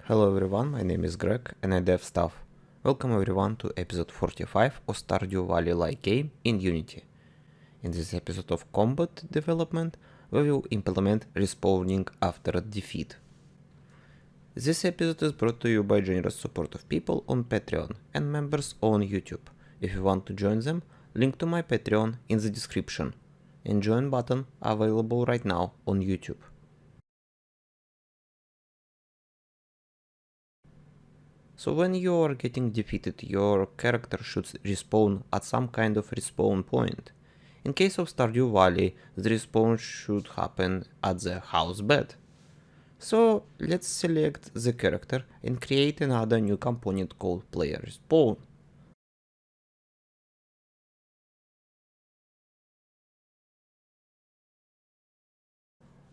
Hello everyone, my name is Greg and I dev stuff. Welcome everyone to episode 45 of Stardew Valley-like game in Unity. In this episode of combat development, we will implement respawning after defeat. This episode is brought to you by generous support of people on Patreon and members on YouTube. If you want to join them, link to my Patreon in the description and join button available right now on YouTube. So when you are getting defeated, your character should respawn at some kind of respawn point. In case of Stardew Valley, the respawn should happen at the house bed. So let's select the character and create another new component called player respawn.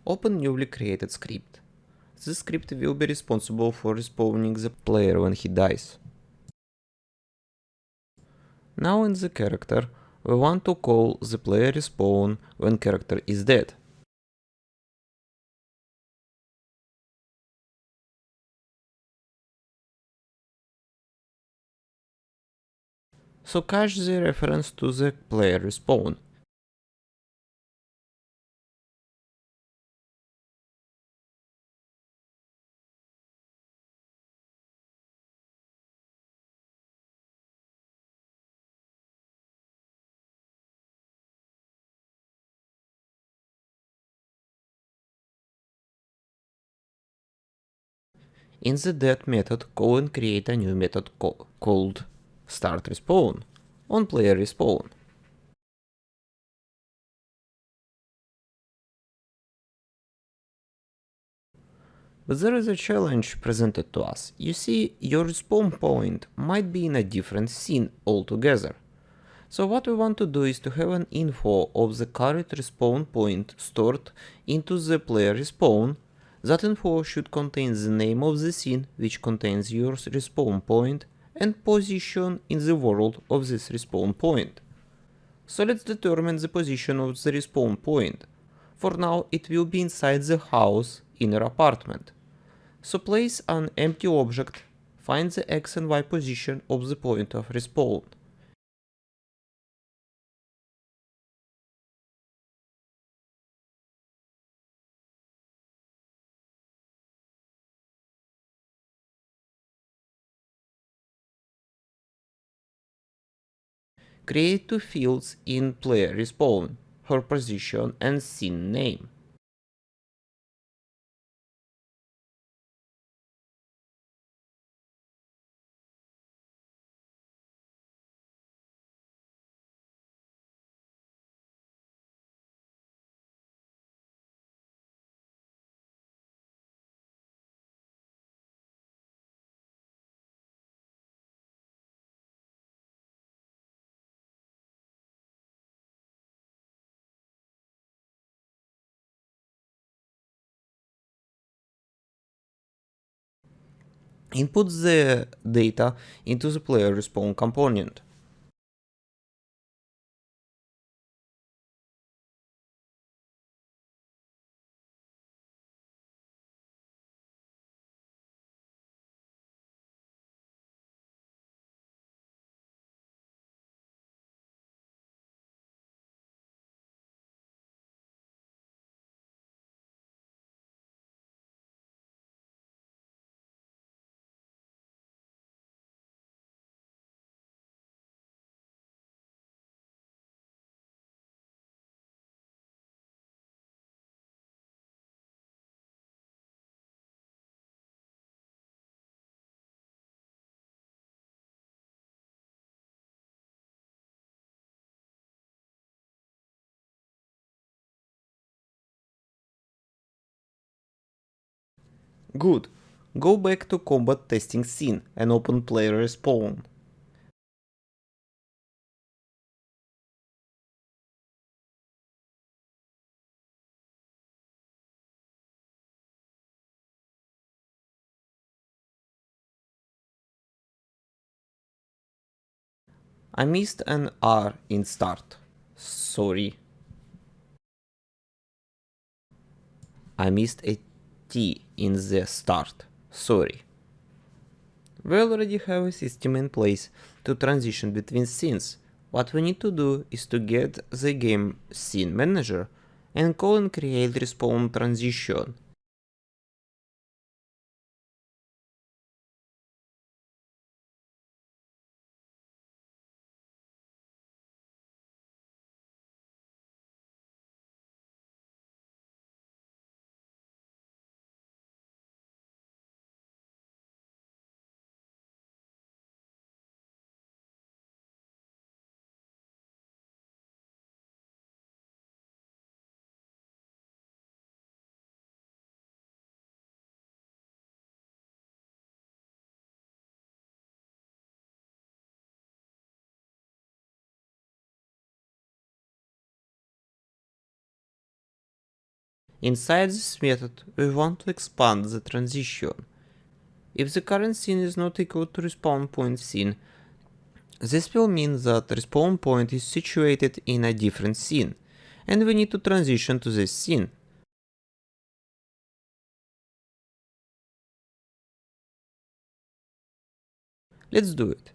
Open newly created script. This script will be responsible for respawning the player when he dies. Now in the character, we want to call the player respawn when character is dead. So cache the reference to the player respawn. In the dead method, go and create a new method called start respawn on player respawn. But there is a challenge presented to us. You see, your respawn point might be in a different scene altogether. So what we want to do is to have an info of the current respawn point stored into the player respawn. That info should contain the name of the scene, which contains your respawn point, and position in the world of this respawn point. So let's determine the position of the respawn point. For now it will be inside the house inner apartment. So place an empty object, find the X and Y position of the point of respawn. Create two fields in player respawn, her position and scene name. Input the data into the player respawn component. Good. Go back to combat testing scene and open player respawn. I missed an R in start. Sorry. I missed a T in the start. Sorry. We already have a system in place to transition between scenes. What we need to do is to get the game scene manager and call and create respawn transition. Inside this method, we want to expand the transition. If the current scene is not equal to respawn point scene, this will mean that respawn point is situated in a different scene, and we need to transition to this scene. Let's do it.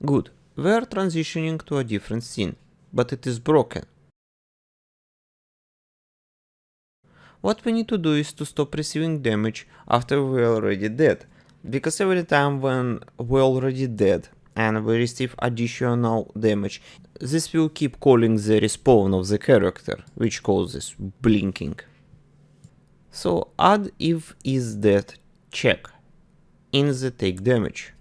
Good, we are transitioning to a different scene, but it is broken. What we need to do is to stop receiving damage after we're already dead, because every time when we're already dead and we receive additional damage, this will keep calling the respawn of the character, which causes blinking. So add if is dead check in the take damage.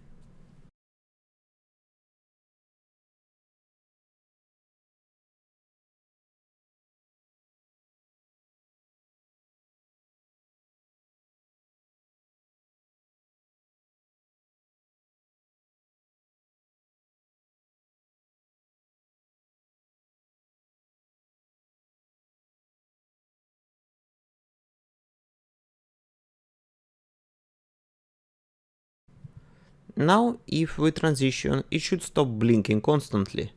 Now if we transition, it should stop blinking constantly.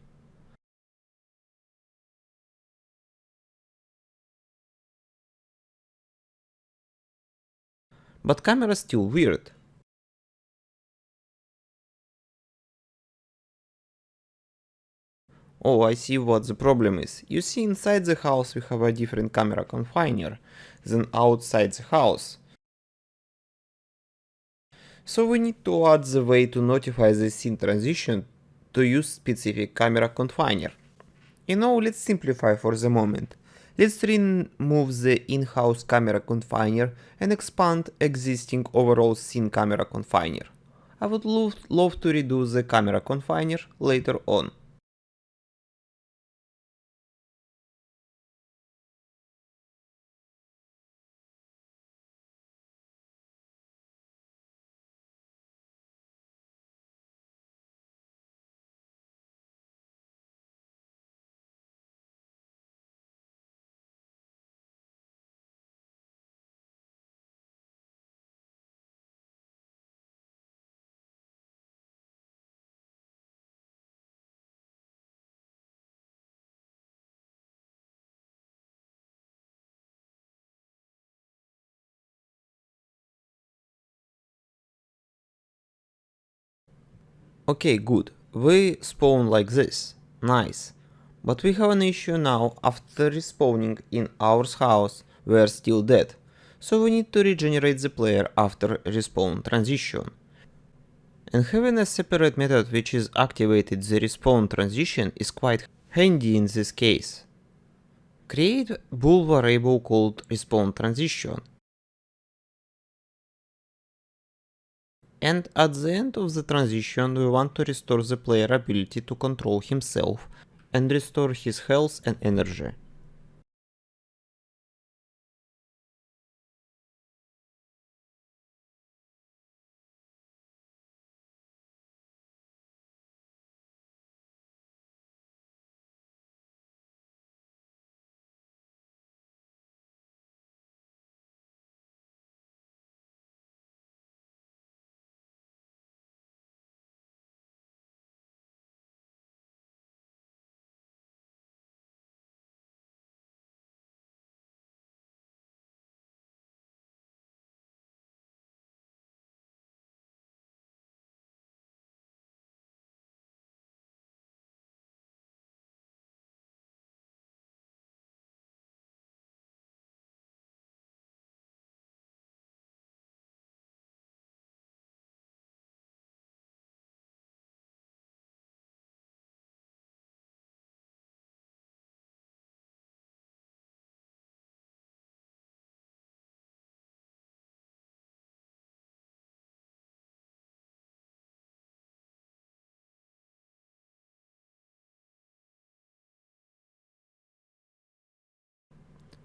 But camera is still weird. Oh, I see what the problem is. You see, inside the house we have a different camera confiner than outside the house. So we need to add the way to notify the scene transition to use specific camera confiner. Let's simplify for the moment. Let's remove the in-house camera confiner and expand existing overall scene camera confiner. I would love to redo the camera confiner later on. Okay, good. We spawn like this. Nice. But we have an issue now. After respawning in our house, we are still dead. So we need to regenerate the player after respawn transition. And having a separate method which is activated the respawn transition is quite handy in this case. Create bool variable called respawn transition. And at the end of the transition we want to restore the player ability to control himself and restore his health and energy.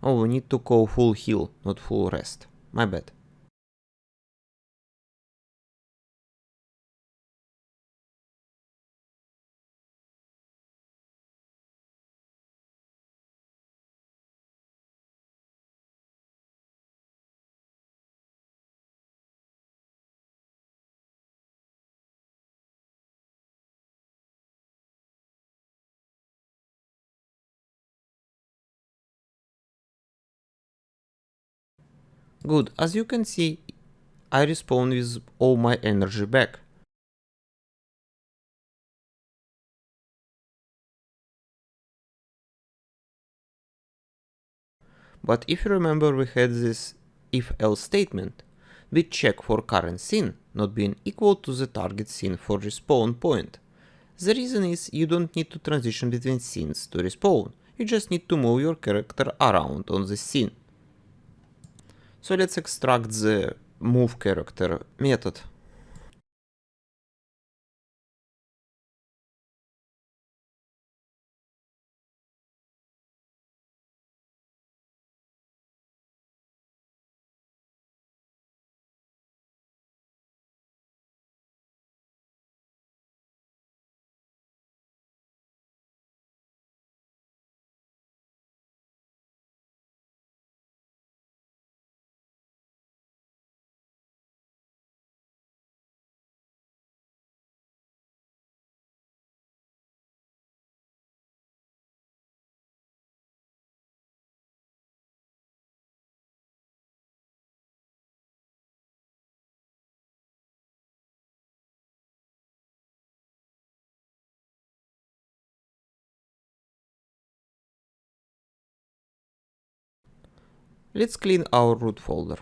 Oh, we need to go full heal, not full rest. My bad. Good, as you can see, I respawn with all my energy back. But if you remember, we had this if-else statement. We check for current scene not being equal to the target scene for respawn point. The reason is you don't need to transition between scenes to respawn, you just need to move your character around on the scene. So let's extract the move character method. Let's clean our root folder.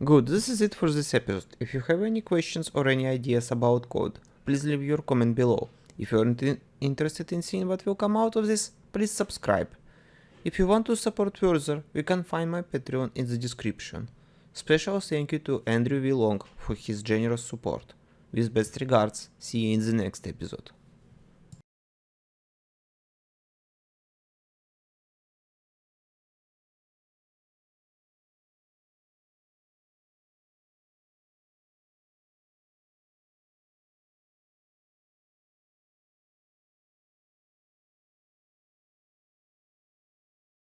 Good, this is it for this episode. If you have any questions or any ideas about code, please leave your comment below. If you are interested in seeing what will come out of this, please subscribe. If you want to support further, you can find my Patreon in the description. Special thank you to Andrew V. Long for his generous support. With best regards, see you in the next episode.